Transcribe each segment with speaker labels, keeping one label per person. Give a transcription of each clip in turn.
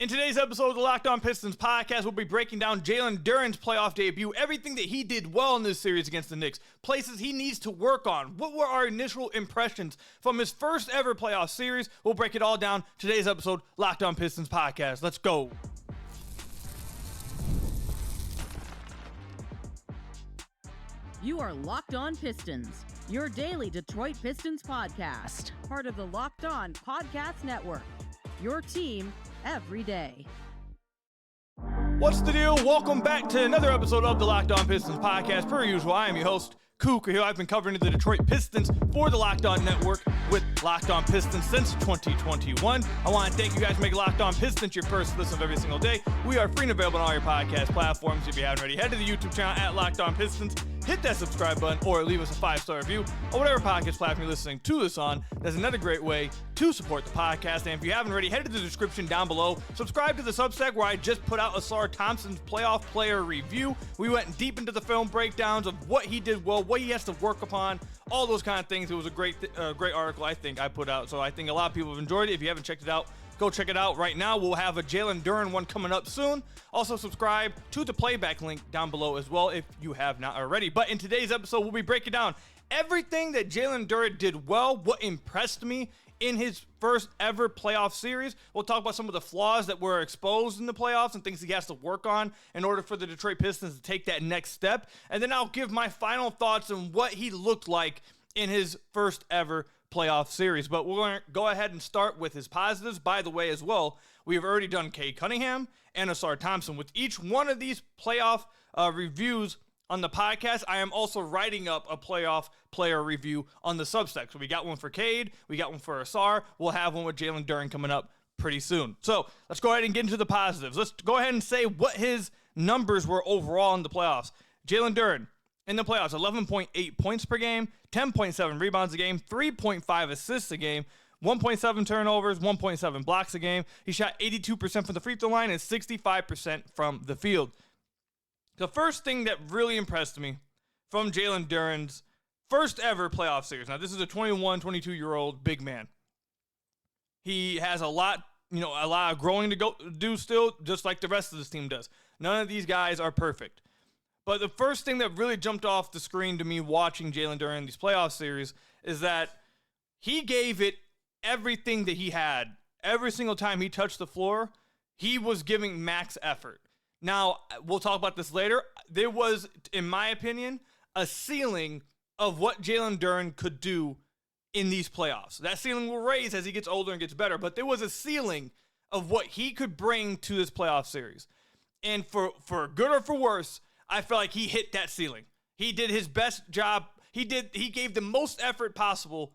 Speaker 1: In today's episode of the Locked On Pistons podcast, we'll be breaking down Jalen Duren's playoff debut, everything that he did well in this series against the Knicks, places he needs to work on. What were our initial impressions from his first ever playoff series? We'll break it all down. Today's episode, Locked On Pistons podcast. Let's go.
Speaker 2: You are Locked On Pistons, your daily Detroit Pistons podcast, part of the Locked On Podcast Network, your team every day.
Speaker 1: What's the deal? Welcome back to another episode of the Locked On Pistons podcast. Per usual, I am your host, Cooker here. I've been covering the Detroit Pistons for the Locked On Network with Locked On Pistons since 2021. I want to thank you guys for making Locked On Pistons your first listen of every single day. We are free and available on all your podcast platforms. If you haven't already, head to the YouTube channel at Locked On Pistons. Hit that subscribe button or leave us a 5-star review or whatever podcast platform you're listening to this on. That's another great way to support the podcast. And if you haven't already, head to the description down below. Subscribe to the Substack where I just put out Ausar Thompson's playoff player review. We went deep into the film breakdowns of what he did well, what he has to work upon, all those kind of things. It was a great article I think I put out. So I think a lot of people have enjoyed it. If you haven't checked it out, go check it out right now. We'll have a Jalen Duren one coming up soon. Also, subscribe to the Playback link down below as well if you have not already. But in today's episode, we'll be breaking down everything that Jalen Duren did well, what impressed me in his first ever playoff series. We'll talk about some of the flaws that were exposed in the playoffs and things he has to work on in order for the Detroit Pistons to take that next step. And then I'll give my final thoughts on what he looked like in his first ever playoff series. But we're going to go ahead and start with his positives. By the way, as well, we have already done Cade Cunningham and Ausar Thompson. With each one of these playoff reviews on the podcast, I am also writing up a playoff player review on the Substack. So we got one for Cade, we got one for Ausar, we'll have one with Jalen Duren coming up pretty soon. So let's go ahead and get into the positives. Let's go ahead and say what his numbers were overall in the playoffs. Jalen Duren, in the playoffs, 11.8 points per game, 10.7 rebounds a game, 3.5 assists a game, 1.7 turnovers, 1.7 blocks a game. He shot 82% from the free throw line and 65% from the field. The first thing that really impressed me from Jalen Duren's first ever playoff series. Now, this is a 21, 22-year-old big man. He has a lot of growing to do still, just like the rest of this team does. None of these guys are perfect. But the first thing that really jumped off the screen to me watching Jalen Duren in these playoff series is that he gave it everything that he had. Every single time he touched the floor, he was giving max effort. Now, we'll talk about this later. There was, in my opinion, a ceiling of what Jalen Duren could do in these playoffs. That ceiling will raise as he gets older and gets better, but there was a ceiling of what he could bring to this playoff series. And for good or for worse, I feel like he hit that ceiling. He did his best job. He gave the most effort possible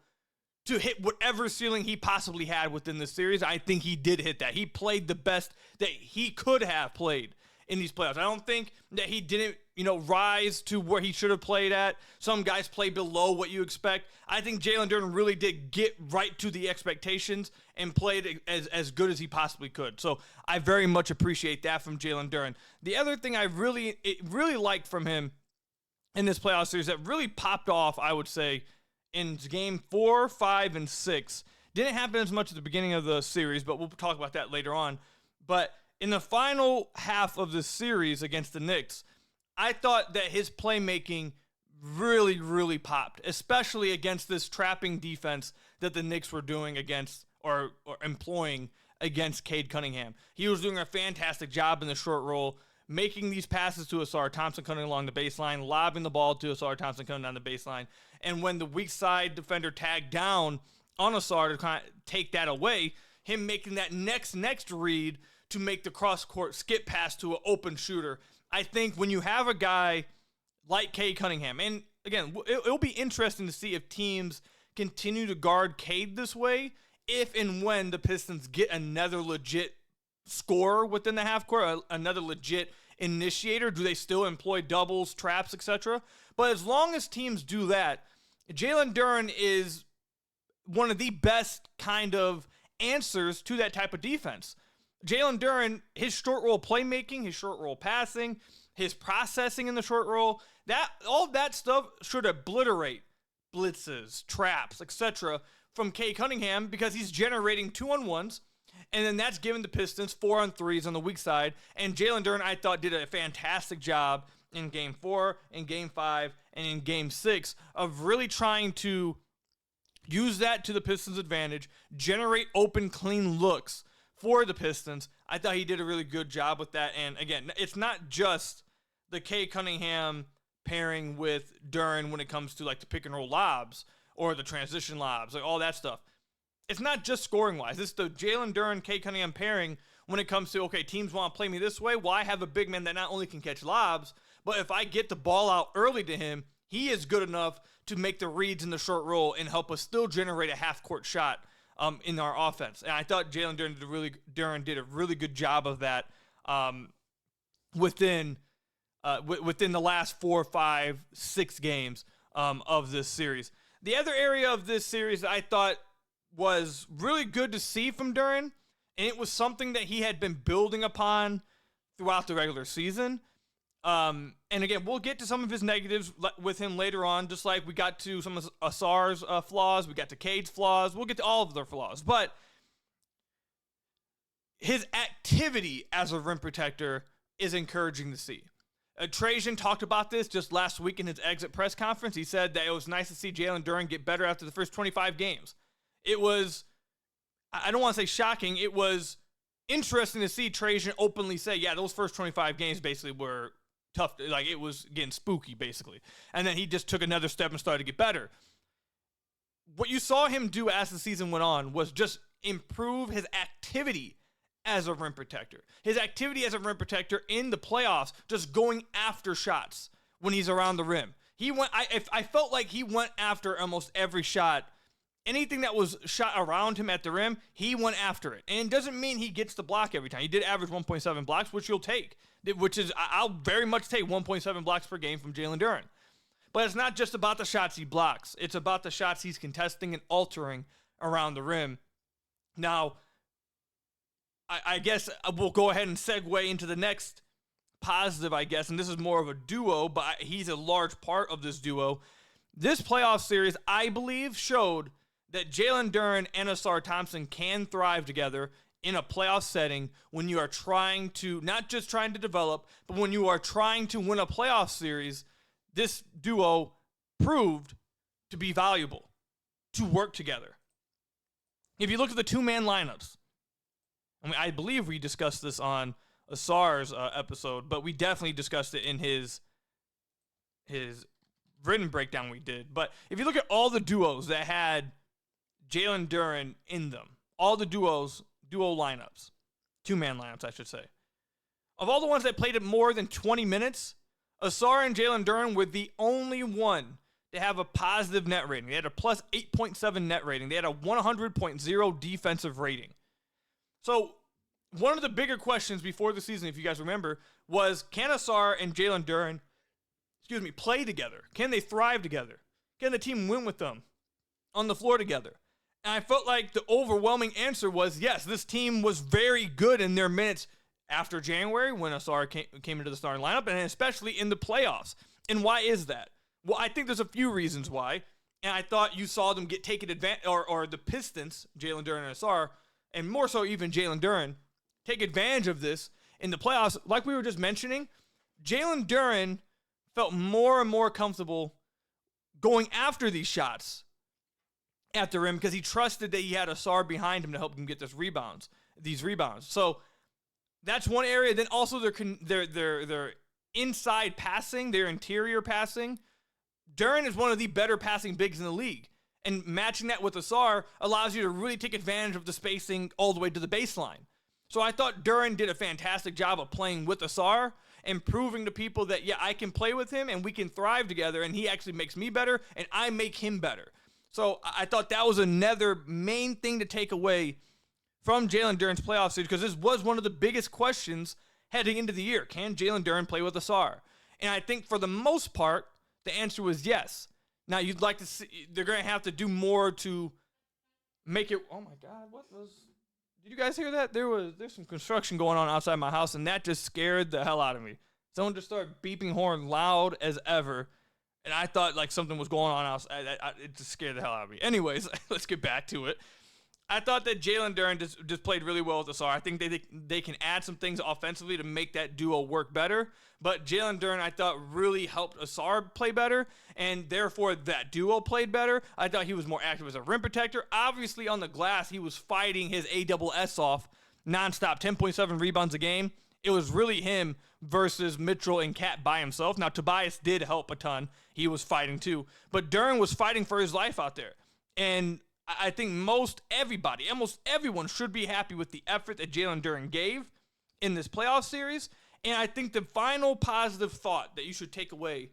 Speaker 1: to hit whatever ceiling he possibly had within the series. I think he did hit that. He played the best that he could have played in these playoffs. I don't think that he didn't, rise to where he should have played at. Some guys play below what you expect. I think Jalen Duren really did get right to the expectations and played as good as he possibly could. So I very much appreciate that from Jalen Duren. The other thing I really liked from him in this playoff series that really popped off, I would say, in game 4, 5, and 6. Didn't happen as much at the beginning of the series, but we'll talk about that later on. But in the final half of the series against the Knicks, I thought that his playmaking really, really popped, especially against this trapping defense that the Knicks were doing against or employing against Cade Cunningham. He was doing a fantastic job in the short roll, making these passes to Ausar Thompson coming along the baseline, lobbing the ball to Ausar Thompson coming down the baseline. And when the weak side defender tagged down on Ausar to kind of take that away, him making that next read to make the cross-court skip pass to an open shooter. I think when you have a guy like Cade Cunningham, and again, it'll be interesting to see if teams continue to guard Cade this way, if and when the Pistons get another legit scorer within the half court, another legit initiator. Do they still employ doubles, traps, etc.? But as long as teams do that, Jalen Duren is one of the best kind of answers to that type of defense. Jalen Duren, his short roll playmaking, his short roll passing, his processing in the short roll, all that stuff should obliterate blitzes, traps, etc. from Cade Cunningham because he's generating 2-on-1s. And then that's given the Pistons 4-on-3s on the weak side. And Jalen Duren, I thought, did a fantastic job in Game 4, in Game 5, and in Game 6 of really trying to use that to the Pistons' advantage, generate open, clean looks for the Pistons. I thought he did a really good job with that. And again, it's not just the Cade Cunningham pairing with Duren when it comes to like the pick and roll lobs or the transition lobs, like all that stuff. It's not just scoring wise. It's the Jalen Duren, Cade Cunningham pairing when it comes to, okay, teams want to play me this way. Well, I have a big man that not only can catch lobs, but if I get the ball out early to him, he is good enough to make the reads in the short roll and help us still generate a half-court shot in our offense. And I thought Jalen Duren did a really good job of that within the last 4, 5, 6 games of this series. The other area of this series that I thought was really good to see from Duren, and it was something that he had been building upon throughout the regular season. And again, we'll get to some of his negatives with him later on, just like we got to some of Ausar's flaws, we got to Cade's flaws, we'll get to all of their flaws. But his activity as a rim protector is encouraging to see. Trajan talked about this just last week in his exit press conference. He said that it was nice to see Jalen Duren get better after the first 25 games. It was, I don't want to say shocking, it was interesting to see Trajan openly say, yeah, those first 25 games basically were tough. Like, it was getting spooky, basically. And then he just took another step and started to get better. What you saw him do as the season went on was just improve his activity as a rim protector. His activity as a rim protector in the playoffs, just going after shots when he's around the rim. I felt like he went after almost every shot. Anything that was shot around him at the rim, he went after it. And it doesn't mean he gets the block every time. He did average 1.7 blocks, which you'll take. I'll very much take 1.7 blocks per game from Jalen Duren. But it's not just about the shots he blocks. It's about the shots he's contesting and altering around the rim. Now, I guess we'll go ahead and segue into the next positive, I guess. And this is more of a duo, but he's a large part of this duo. This playoff series, I believe, showed that Jalen Duren and Ausar Thompson can thrive together in a playoff setting when you are trying to, not just trying to develop, but when you are trying to win a playoff series. This duo proved to be valuable, to work together. If you look at the two-man lineups, I believe we discussed this on Ausar's episode, but we definitely discussed it in his written breakdown we did. But if you look at all the duos that had Jalen Duren in them, all the duo lineups, two-man lineups, I should say. Of all the ones that played it more than 20 minutes, Ausar and Jalen Duren were the only one to have a positive net rating. They had a plus 8.7 net rating. They had a 100.0 defensive rating. So one of the bigger questions before the season, if you guys remember, was can Ausar and Jalen Duren, play together? Can they thrive together? Can the team win with them on the floor together? And I felt like the overwhelming answer was yes, this team was very good in their minutes after January when Ausar came into the starting lineup, and especially in the playoffs. And why is that? Well, I think there's a few reasons why. And I thought you saw them get taken advantage, or the Pistons, Jalen Duren and Ausar, and more so even Jalen Duren, take advantage of this in the playoffs. Like we were just mentioning, Jalen Duren felt more and more comfortable going after these shots at the rim because he trusted that he had Ausar behind him to help him get these rebounds. So that's one area. Then also their inside passing, their interior passing. Duren is one of the better passing bigs in the league. And matching that with Ausar allows you to really take advantage of the spacing all the way to the baseline. So I thought Duren did a fantastic job of playing with Ausar and proving to people that, yeah, I can play with him and we can thrive together, and he actually makes me better and I make him better. So I thought that was another main thing to take away from Jalen Duren's playoff series, because this was one of the biggest questions heading into the year. Can Jalen Duren play with Ausar? And I think for the most part, the answer was yes. Now, you'd like to see, they're going to have to do more to make it. Oh my God, did you guys hear that? There's some construction going on outside my house, and that just scared the hell out of me. Someone just started beeping horn loud as ever, and I thought like something was going on outside. It just scared the hell out of me. Anyways, let's get back to it. I thought that Jalen Duren just played really well with Ausar. I think they can add some things offensively to make that duo work better. But Jalen Duren, I thought, really helped Ausar play better, and therefore that duo played better. I thought he was more active as a rim protector. Obviously, on the glass, he was fighting his ASS off nonstop, 10.7 rebounds a game. It was really him versus Mitchell and Cat by himself. Now, Tobias did help a ton. He was fighting too. But Duren was fighting for his life out there. And I think almost everyone should be happy with the effort that Jalen Duren gave in this playoff series. And I think the final positive thought that you should take away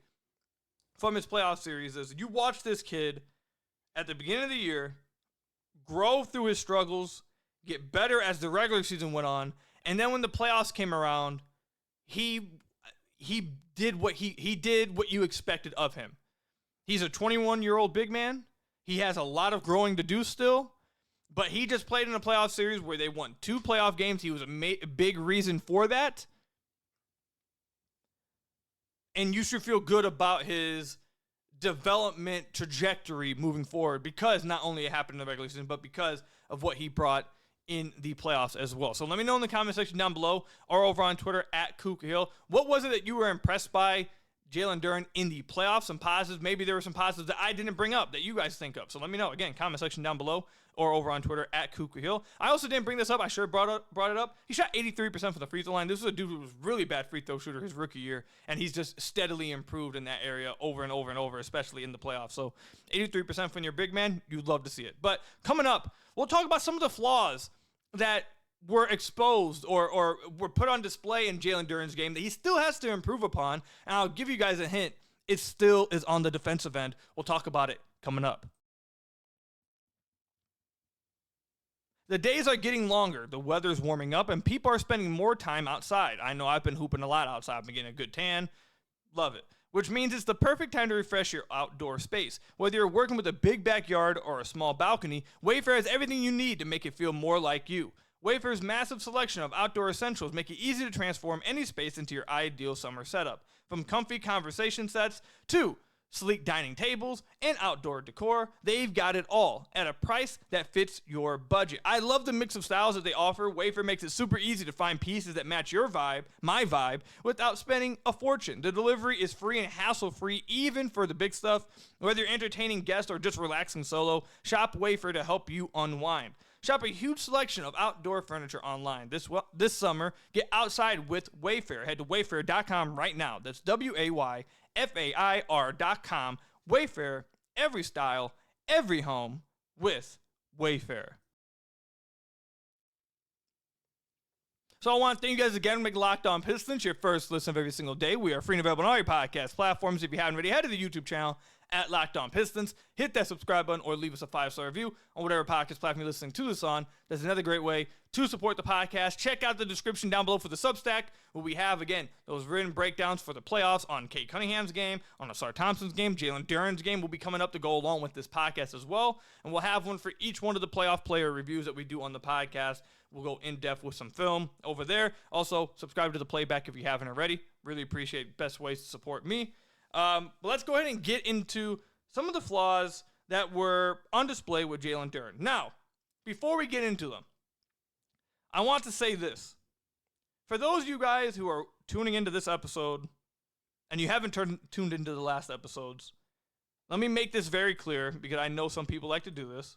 Speaker 1: from his playoff series is you watch this kid at the beginning of the year grow through his struggles, get better as the regular season went on, and then when the playoffs came around, he did what you expected of him. He's a 21-year-old big man. He has a lot of growing to do still, but he just played in a playoff series where they won 2 playoff games. He was a big reason for that. And you should feel good about his development trajectory moving forward because not only it happened in the regular season, but because of what he brought in the playoffs as well. So let me know in the comment section down below or over on Twitter at @KukaHill. What was it that you were impressed by Jalen Duren in the playoffs? Some positives. Maybe there were some positives that I didn't bring up that you guys think of. So let me know. Again, comment section down below or over on Twitter at KukaHill. I also didn't bring this up. I sure brought it up. He shot 83% from the free throw line. This was a dude who was really bad free throw shooter his rookie year, and he's just steadily improved in that area over and over and over, especially in the playoffs. So 83% from your big man, you'd love to see it. But coming up, we'll talk about some of the flaws that were exposed or were put on display in Jalen Duren's game that he still has to improve upon. And I'll give you guys a hint. It still is on the defensive end. We'll talk about it coming up. The days are getting longer. The weather's warming up and people are spending more time outside. I know I've been hooping a lot outside. I've been getting a good tan. Love it. Which means it's the perfect time to refresh your outdoor space. Whether you're working with a big backyard or a small balcony, Wayfair has everything you need to make it feel more like you. Wayfair's massive selection of outdoor essentials make it easy to transform any space into your ideal summer setup. From comfy conversation sets to sleek dining tables and outdoor decor, they've got it all at a price that fits your budget. I love the mix of styles that they offer. Wayfair makes it super easy to find pieces that match your vibe, my vibe, without spending a fortune. The delivery is free and hassle-free, even for the big stuff. Whether you're entertaining guests or just relaxing solo, shop Wayfair to help you unwind. Shop a huge selection of outdoor furniture online. This summer, get outside with Wayfair. Head to wayfair.com right now. That's WAYFAIR.com. Wayfair, every style, every home with Wayfair. So I want to thank you guys again for making Locked On Pistons your first listen of every single day. We are free and available on all your podcast platforms. If you haven't already, head to the YouTube channel at Locked On Pistons. Hit that subscribe button or leave us a 5-star review on whatever podcast platform you're listening to this on. That's another great way to support the podcast. Check out the description down below for the Substack, where we have, again, those written breakdowns for the playoffs on Cade Cunningham's game, on Ausar Thompson's game, Jalen Duren's game will be coming up to go along with this podcast as well. And we'll have one for each one of the playoff player reviews that we do on the podcast. We'll go in-depth with some film over there. Also, subscribe to the Playback if you haven't already. Really appreciate best ways to support me. But let's go ahead and get into some of the flaws that were on display with Jalen Duren. Now, before we get into them, I want to say this. For those of you guys who are tuning into this episode and you haven't tuned into the last episodes, let me make this very clear because I know some people like to do this.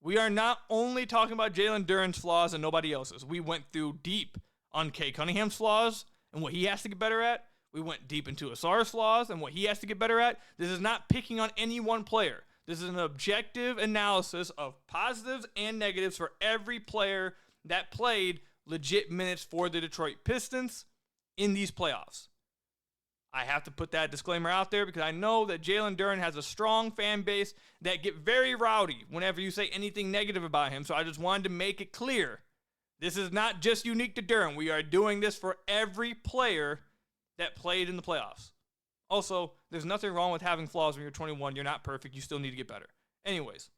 Speaker 1: We are not only talking about Jalen Duren's flaws and nobody else's. We went through deep on Cade Cunningham's flaws and what he has to get better at. We went deep into Ausar's flaws and what he has to get better at. This is not picking on any one player. This is an objective analysis of positives and negatives for every player that played legit minutes for the Detroit Pistons in these playoffs. I have to put that disclaimer out there because I know that Jalen Duren has a strong fan base that get very rowdy whenever you say anything negative about him. So I just wanted to make it clear. This is not just unique to Duren. We are doing this for every player that played in the playoffs. Also, there's nothing wrong with having flaws when you're 21. You're not perfect. You still need to get better. Anyways,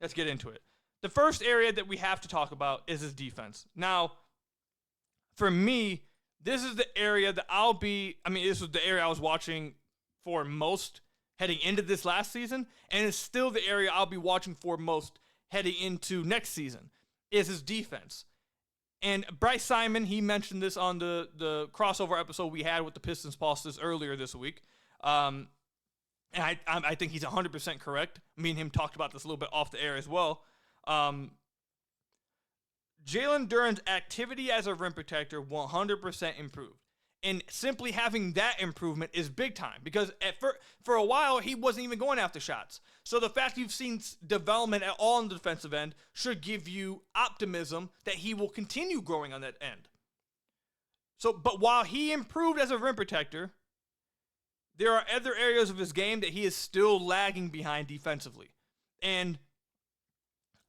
Speaker 1: let's get into it. The first area that we have to talk about is his defense. Now, for me, this is the area that this was the area I was watching for most heading into this last season, and it's still the area I'll be watching for most heading into next season is his defense. And Bryce Simon, he mentioned this on the crossover episode we had with the Pistons Pulses earlier this week. And I think he's 100% correct. Me and him talked about this a little bit off the air as well. Jalen Duren's activity as a rim protector 100% improved. And simply having that improvement is big time because for a while, he wasn't even going after shots. So the fact you've seen development at all on the defensive end should give you optimism that he will continue growing on that end. But while he improved as a rim protector, there are other areas of his game that he is still lagging behind defensively. And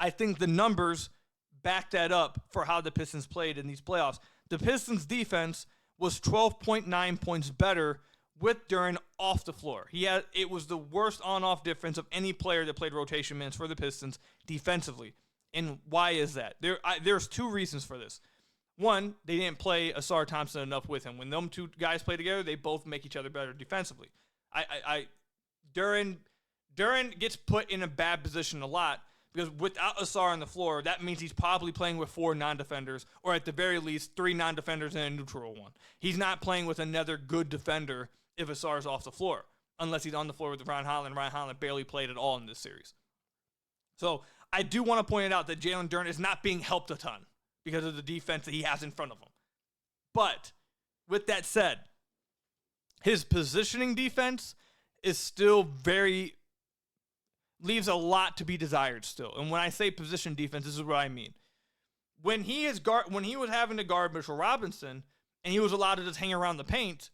Speaker 1: I think the numbers back that up for how the Pistons played in these playoffs. The Pistons defense was 12.9 points better with Duren off the floor. It was the worst on-off difference of any player that played rotation minutes for the Pistons defensively. And why is that? There's two reasons for this. One, they didn't play Ausar Thompson enough with him. When them two guys play together, they both make each other better defensively. Duren gets put in a bad position a lot because without Ausar on the floor, that means he's probably playing with 4 non-defenders, or at the very least 3 non-defenders and a neutral one. He's not playing with another good defender if Ausar's off the floor, unless he's on the floor with Ron Holland. Ron Holland barely played at all in this series. So I do want to point out that Jalen Duren is not being helped a ton because of the defense that he has in front of him. But with that said, his positioning defense is still leaves a lot to be desired still. And when I say position defense, this is what I mean. When he was having to guard Mitchell Robinson and he was allowed to just hang around the paint,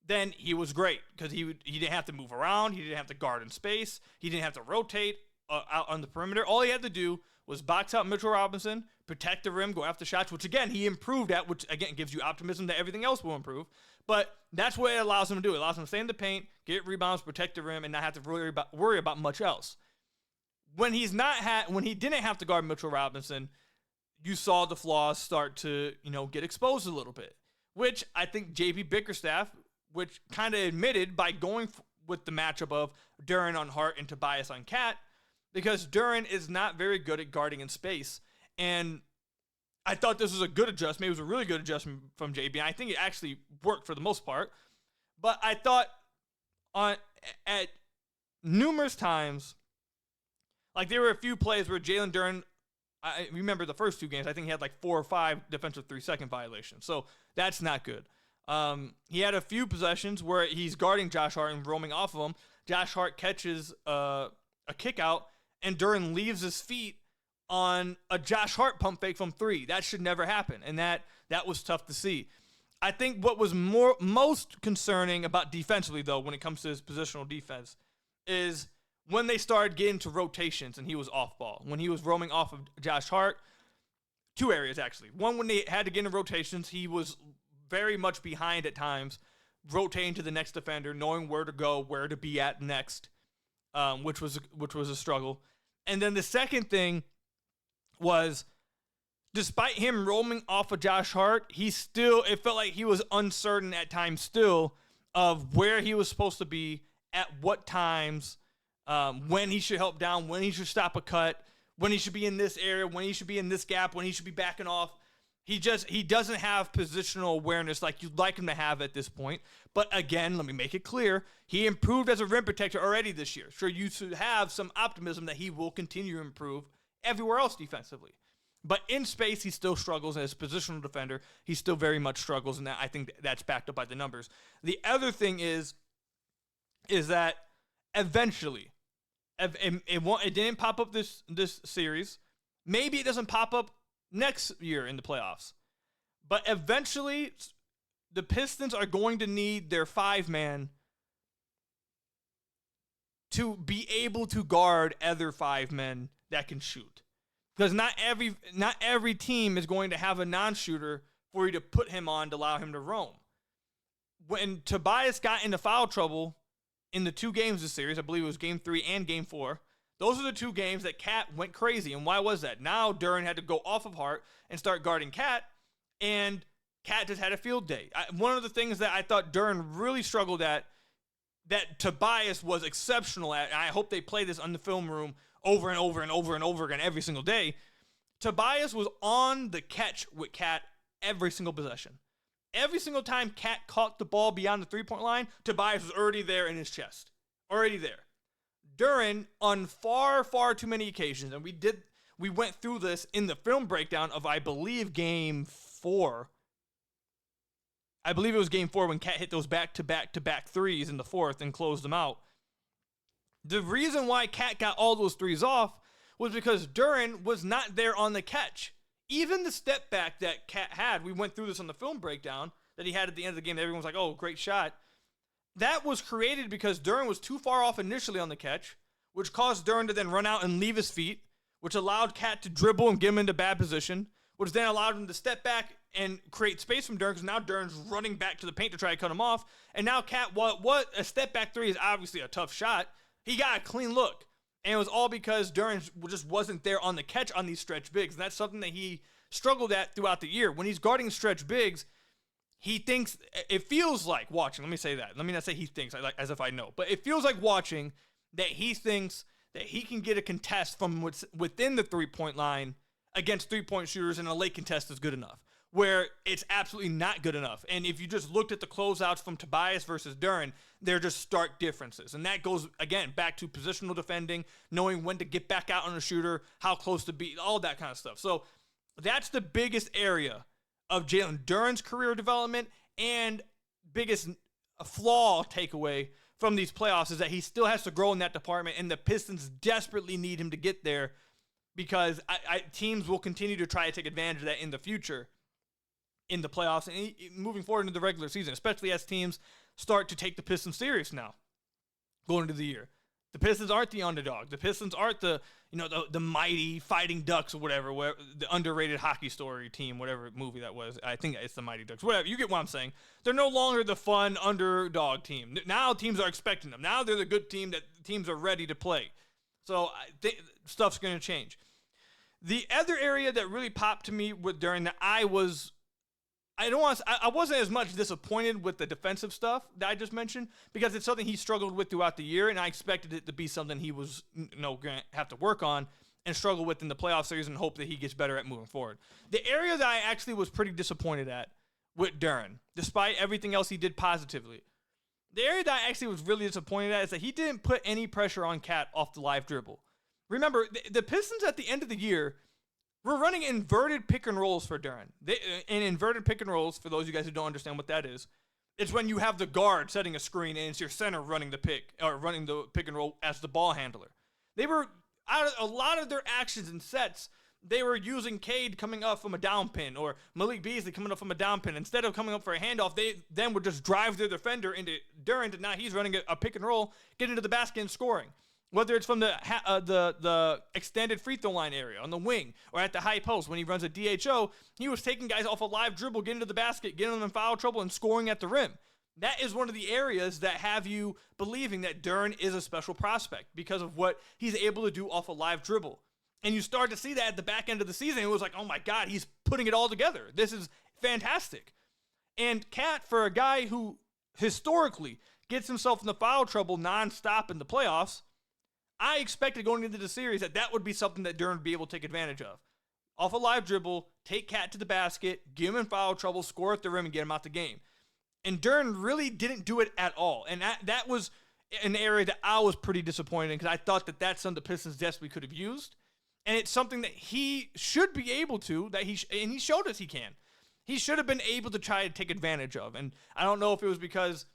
Speaker 1: then he was great because he didn't have to move around, he didn't have to guard in space, he didn't have to rotate out on the perimeter. All he had to do was box out Mitchell Robinson, protect the rim, go after shots, which again he improved at, which again gives you optimism that everything else will improve. But that's what it allows him to do. It allows him to stay in the paint, get rebounds, protect the rim, and not have to worry about much else. When he didn't have to guard Mitchell Robinson, you saw the flaws start to get exposed a little bit, which I think JB Bickerstaff, which kind of admitted by going with the matchup of Duren on Hart and Tobias on Cat, because Duren is not very good at guarding in space. And I thought this was a good adjustment. It was a really good adjustment from JB. I think it actually worked for the most part. But I thought at numerous times, like there were a few plays where Jalen Duren, I remember the first 2 games, I think he had like 4 or 5 defensive 3-second violations. So that's not good. He had a few possessions where he's guarding Josh Hart and roaming off of him. Josh Hart catches a kick out, and Duren leaves his feet on a Josh Hart pump fake from 3. That should never happen, and that was tough to see. I think what was most concerning about defensively, though, when it comes to his positional defense, is when they started getting to rotations and he was off ball. When he was roaming off of Josh Hart, 2 areas, actually. One, when they had to get into rotations, he was very much behind at times, rotating to the next defender, knowing where to go, where to be at next, which was a struggle. And then the second thing was, despite him roaming off of Josh Hart, it felt like he was uncertain at times still of where he was supposed to be, at what times, when he should help down, when he should stop a cut, when he should be in this area, when he should be in this gap, when he should be backing off. He doesn't have positional awareness like you'd like him to have at this point. But again, let me make it clear, he improved as a rim protector already this year. So you should have some optimism that he will continue to improve everywhere else defensively. But in space, he still struggles. As a positional defender, he still very much struggles, and I think that's backed up by the numbers. The other thing is that eventually, it didn't pop up this series. Maybe it doesn't pop up next year in the playoffs. But eventually, the Pistons are going to need their 5-man to be able to guard other 5 men that can shoot. Because not every team is going to have a non-shooter for you to put him on to allow him to roam. When Tobias got into foul trouble in the 2 games this series, I believe it was Game 3 and Game 4, those are the 2 games that Cat went crazy. And why was that? Now Duren had to go off of Hart and start guarding Cat, and Cat just had a field day. One of the things that I thought Duren really struggled at, that Tobias was exceptional at, and I hope they play this on the film room over and over and over and over again every single day, Tobias was on the catch with Cat every single possession. Every single time Cat caught the ball beyond the three-point line, Tobias was already there in his chest. Already there. Duren, on far, far too many occasions, and we went through this in the film breakdown of, I believe, Game 4. I believe it was Game 4 when Cat hit those back-to-back-to-back threes in the fourth and closed them out. The reason why Cat got all those threes off was because Duren was not there on the catch. Even the step back that Cat had, we went through this on the film breakdown, that he had at the end of the game, everyone was like, oh, great shot. That was created because Duren was too far off initially on the catch, which caused Duren to then run out and leave his feet, which allowed Cat to dribble and get him into bad position, which then allowed him to step back and create space from Duren, because now Duren's running back to the paint to try to cut him off. And now Cat, what a step back three is obviously a tough shot. He got a clean look. And it was all because Duren just wasn't there on the catch on these stretch bigs. And that's something that he struggled at throughout the year. When he's guarding stretch bigs, he thinks, it feels like watching, let me say that. Let me not say he thinks, like, as if I know. But it feels like watching that he thinks that he can get a contest from within the three-point line against three-point shooters, and a late contest is good enough, where it's absolutely not good enough. And if you just looked at the closeouts from Tobias versus Duren, they're just stark differences. And that goes, again, back to positional defending, knowing when to get back out on a shooter, how close to be, all that kind of stuff. So that's the biggest area of Jalen Duren's career development, and biggest flaw takeaway from these playoffs is that he still has to grow in that department, and the Pistons desperately need him to get there, because teams will continue to try to take advantage of that in the future in the playoffs and moving forward into the regular season, especially as teams start to take the Pistons serious now going into the year. The Pistons aren't the underdog. The Pistons aren't the mighty Fighting Ducks or whatever, the underrated hockey story team, whatever movie that was. I think it's the Mighty Ducks. Whatever, you get what I'm saying. They're no longer the fun underdog team. Now teams are expecting them. Now they're the good team that teams are ready to play. So stuff's going to change. The other area that really popped to me during that I wasn't as much disappointed with the defensive stuff that I just mentioned, because it's something he struggled with throughout the year, and I expected it to be something he was going to have to work on and struggle with in the playoff series, and hope that he gets better at moving forward. The area that I actually was pretty disappointed at with Duren, despite everything else he did positively, the area that I actually was really disappointed at is that he didn't put any pressure on Cat off the live dribble. Remember, the Pistons at the end of the year were running inverted pick and rolls for Duren. And inverted pick and rolls, for those of you guys who don't understand what that is, it's when you have the guard setting a screen and it's your center running the pick and roll as the ball handler. They were, out of a lot of their actions and sets, they were using Cade coming up from a down pin or Malik Beasley coming up from a down pin. Instead of coming up for a handoff, they then would just drive their defender into Duren, and now he's running a pick and roll, getting into the basket and scoring. Whether it's from the extended free throw line area on the wing or at the high post when he runs a DHO, he was taking guys off a live dribble, getting to the basket, getting them in foul trouble, and scoring at the rim. That is one of the areas that have you believing that Duren is a special prospect because of what he's able to do off a live dribble. And you start to see that at the back end of the season. It was like, oh my God, he's putting it all together. This is fantastic. And Cat, for a guy who historically gets himself in the foul trouble nonstop in the playoffs, I expected going into the series that would be something that Duren would be able to take advantage of. Off a live dribble, take Cat to the basket, give him in foul trouble, score at the rim, and get him out the game. And Duren really didn't do it at all. And that was an area that I was pretty disappointed in, because I thought that that's something the Pistons desperately could have used. And it's something that he should be able to, and he showed us he can. He should have been able to try to take advantage of. And I don't know if it was because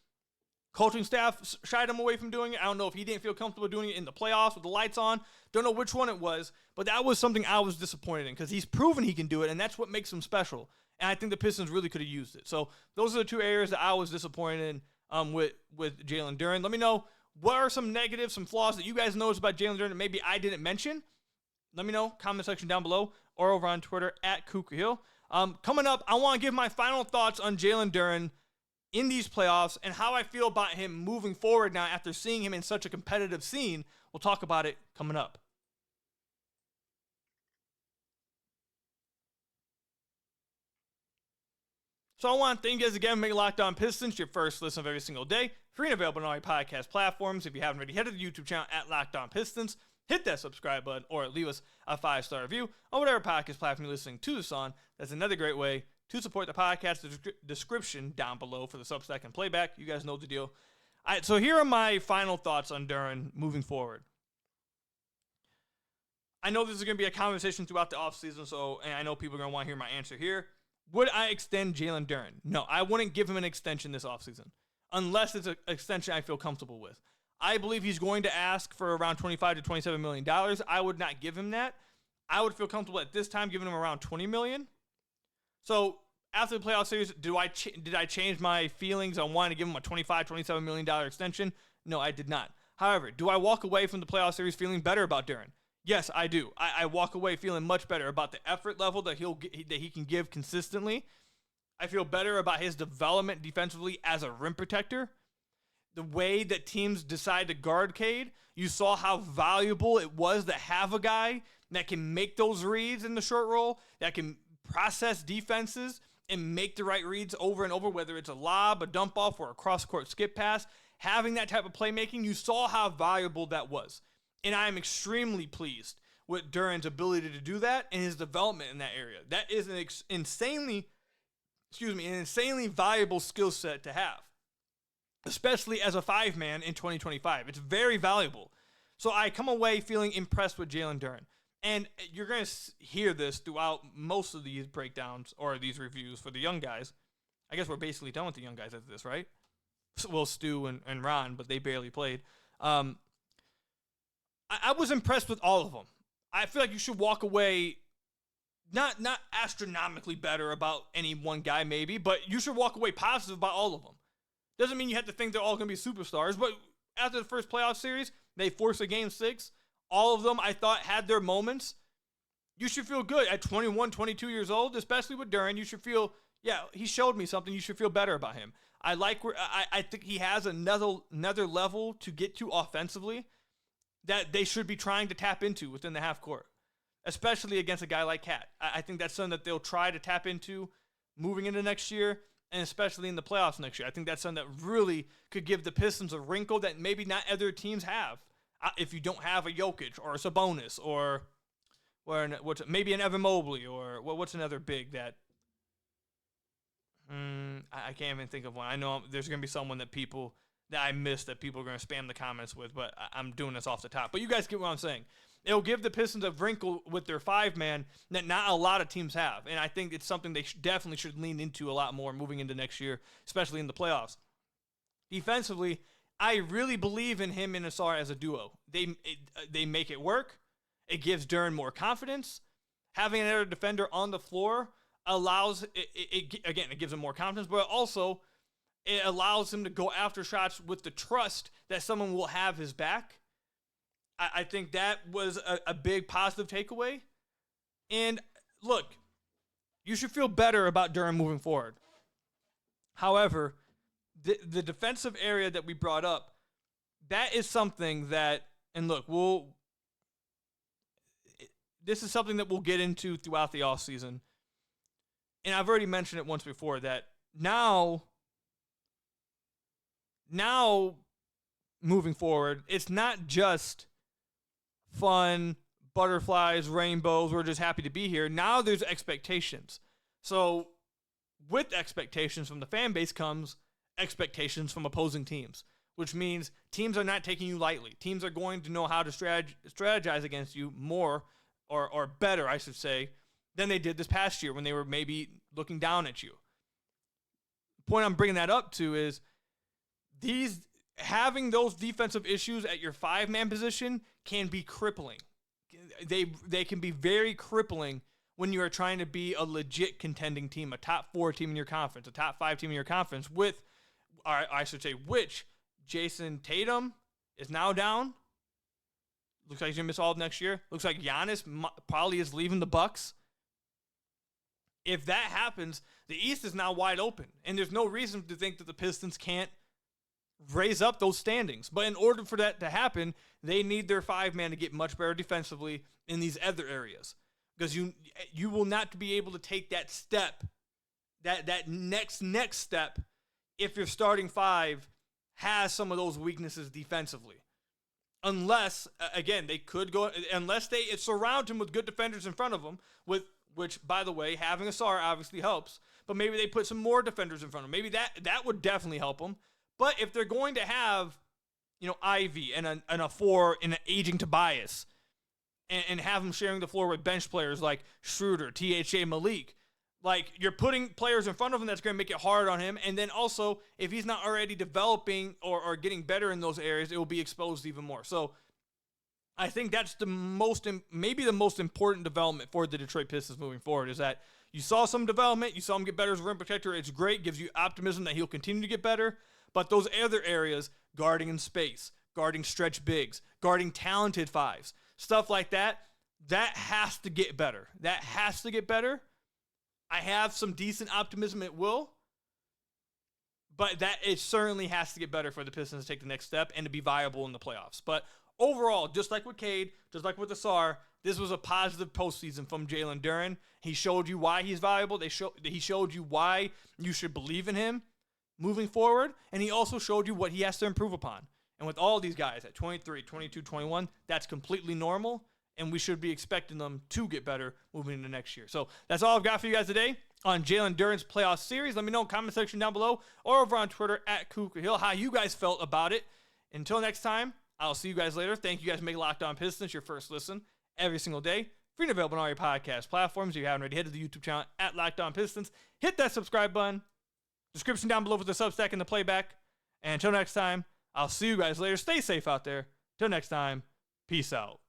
Speaker 1: coaching staff shied him away from doing it. I don't know if he didn't feel comfortable doing it in the playoffs with the lights on. Don't know which one it was, but that was something I was disappointed in, because he's proven he can do it, and that's what makes him special. And I think the Pistons really could have used it. So those are the two areas that I was disappointed in with Jalen Duren. Let me know, what are some negatives, some flaws that you guys noticed about Jalen Duren that maybe I didn't mention? Let me know, comment section down below, or over on Twitter at @KukaHill. Coming up, I want to give my final thoughts on Jalen Duren in these playoffs and how I feel about him moving forward now after seeing him in such a competitive scene. We'll talk about it coming up. So I want to thank you guys again for making Locked On Pistons your first listen of every single day. Free and available on all your podcast platforms. If you haven't already, head to the YouTube channel at Locked On Pistons. hit that subscribe button or leave us a 5-star review on whatever podcast platform you're listening to this on. That's another great way to support the podcast. The description down below for the Substack and Playback. You guys know the deal. All right, so here are my final thoughts on Duren moving forward. I know this is going to be a conversation throughout the offseason, and I know people are going to want to hear my answer here. Would I extend Jalen Duren? No, I wouldn't give him an extension this offseason, unless it's an extension I feel comfortable with. I believe he's going to ask for around $25 to $27 million. I would not give him that. I would feel comfortable at this time giving him around $20 million. So after the playoff series, did I change my feelings on wanting to give him a $25, $27 million extension? No, I did not. However, do I walk away from the playoff series feeling better about Duren? Yes, I do. I walk away feeling much better about the effort level that he can give consistently. I feel better about his development defensively as a rim protector. The way that teams decide to guard Cade, you saw how valuable it was to have a guy that can make those reads in the short roll, that can process defenses and make the right reads over and over, whether it's a lob, a dump off, or a cross-court skip pass. Having that type of playmaking, you saw how valuable that was. And I am extremely pleased with Duren's ability to do that and his development in that area. That is an insanely valuable skill set to have, especially as a 5-man in 2025. It's very valuable. So I come away feeling impressed with Jalen Duren. And you're going to hear this throughout most of these breakdowns or these reviews for the young guys. I guess we're basically done with the young guys after this, right? Well, Stu and Ron, but they barely played. I was impressed with all of them. I feel like you should walk away not astronomically better about any one guy maybe, but you should walk away positive about all of them. Doesn't mean you have to think they're all going to be superstars, but after the first playoff series, they forced a Game 6. All of them, I thought, had their moments. You should feel good at 21, 22 years old, especially with Duren. You should feel, yeah, he showed me something. You should feel better about him. I think he has another level to get to offensively that they should be trying to tap into within the half court, especially against a guy like Cat. I think that's something that they'll try to tap into moving into next year, and especially in the playoffs next year. I think that's something that really could give the Pistons a wrinkle that maybe not other teams have. If you don't have a Jokic or a Sabonis or maybe an Evan Mobley or what's another big that I can't even think of one. I know there's going to be someone that I missed that people are going to spam the comments with, but I'm doing this off the top. But you guys get what I'm saying. It'll give the Pistons a wrinkle with their 5-man that not a lot of teams have. And I think it's something they definitely should lean into a lot more moving into next year, especially in the playoffs. Defensively, I really believe in him and Ausar as a duo. They make it work. It gives Duren more confidence. Having another defender on the floor allows it gives him more confidence, but also it allows him to go after shots with the trust that someone will have his back. I think that was a big positive takeaway. And look, you should feel better about Duren moving forward. However, the defensive area that we brought up, that is something that, and look, this is something that we'll get into throughout the offseason. And I've already mentioned it once before that now moving forward, it's not just fun, butterflies, rainbows, we're just happy to be here. Now there's expectations. So with expectations from the fan base comes expectations from opposing teams, which means teams are not taking you lightly. Teams are going to know how to strategize against you more or better, I should say, than they did this past year when they were maybe looking down at you. The point I'm bringing that up to is having those defensive issues at your 5-man position can be crippling. They can be very crippling when you are trying to be a legit contending team, a top 4 team in your conference, a top 5 team in your conference which Jason Tatum is now down. Looks like he's going to miss all of next year. Looks like Giannis probably is leaving the Bucks. If that happens, the East is now wide open, and there's no reason to think that the Pistons can't raise up those standings. But in order for that to happen, they need their 5-man to get much better defensively in these other areas, because you will not be able to take that step, that next step, if your starting 5 has some of those weaknesses defensively. unless, again, they could go, unless they surround him with good defenders in front of him, which, by the way, having Ausar obviously helps, but maybe they put some more defenders in front of him. Maybe that would definitely help him. But if they're going to have, Ivy and a 4 and an aging Tobias, and have him sharing the floor with bench players like Schroeder, THA, Malik, like, you're putting players in front of him that's going to make it hard on him. And then also, if he's not already developing or getting better in those areas, it will be exposed even more. So I think that's maybe the most important development for the Detroit Pistons moving forward, is that you saw some development. You saw him get better as a rim protector. It's great. Gives you optimism that he'll continue to get better. But those other areas, guarding in space, guarding stretch bigs, guarding talented fives, stuff like that has to get better. That has to get better. I have some decent optimism it will, but it certainly has to get better for the Pistons to take the next step and to be viable in the playoffs. But overall, just like with Cade, just like with Ausar, this was a positive postseason from Jalen Duren. He showed you why he's valuable. He showed you why you should believe in him moving forward, and he also showed you what he has to improve upon. And with all these guys at 23, 22, 21, that's completely normal, and we should be expecting them to get better moving into next year. So that's all I've got for you guys today on Jalen Duren's playoff series. Let me know in the comment section down below or over on Twitter at @KukaHill how you guys felt about it. Until next time, I'll see you guys later. Thank you guys for making Locked On Pistons your first listen every single day. Free and available on all your podcast platforms. If you haven't already, head to the YouTube channel at Locked On Pistons. Hit that subscribe button. Description down below for the Substack and the Playback. And until next time, I'll see you guys later. Stay safe out there. Till next time, peace out.